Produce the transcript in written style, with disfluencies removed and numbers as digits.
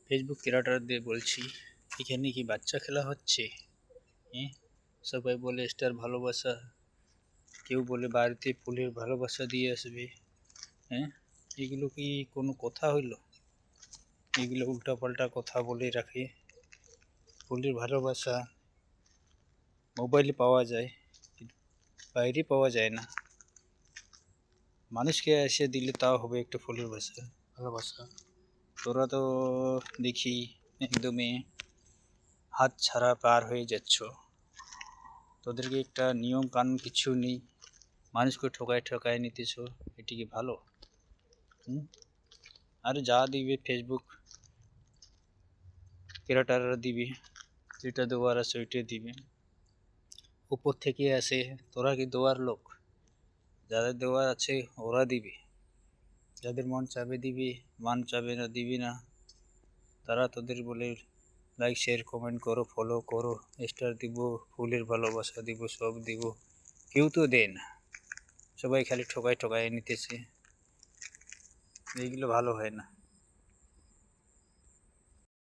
Facebook ক্রিয়েটরদের বলছি, এখানে কি বাচ্চা খেলা হচ্ছে? হ্যাঁ, সবাই বলে স্টার ভালোবাসা, কেউ বলে বাড়িতে ফুলের ভালোবাসা দিয়ে আসবে। হ্যাঁ, এগুলো কি কোনো কথা হইলো? এগুলো উল্টাপাল্টা কথা বলে রাখে। ফুলের ভালোবাসা মোবাইলে পাওয়া যায়, কিন্তু বাইরে পাওয়া যায় না। মানুষকে এসে দিলে তাও হবে একটা ফুলের ভালোবাসা। তোরা তো দেখি একদমই হাত ছাড়া পার হয়ে যাচ্ছ। তোদেরকে একটা নিয়ম কানুন কিছু নেই, মানুষকে ঠকায় ঠকায় নিতেছ। এটি কি ভালো? আর যা দিবে ফেসবুক ক্রিয়েটাররা দিবে, যেটা দেওয়ার আছে ওইটাই দিবে, উপর থেকে আসে। তোরা কি দেওয়ার লোক? যাদের দেওয়ার আছে ওরা দিবে, যাদের মন চাবে দিবি, মন চাবে না দিবি না। তারা তোদের বলে লাইক শেয়ার কমেন্ট করো, ফলো করো, স্টার দিব, ফুলের ভালোবাসা দিব, সব দিব। কেউ তো দেয় না, সবাই খালি ঠকায় ঠকায় নিতেছে। এইগুলো ভালো হয় না।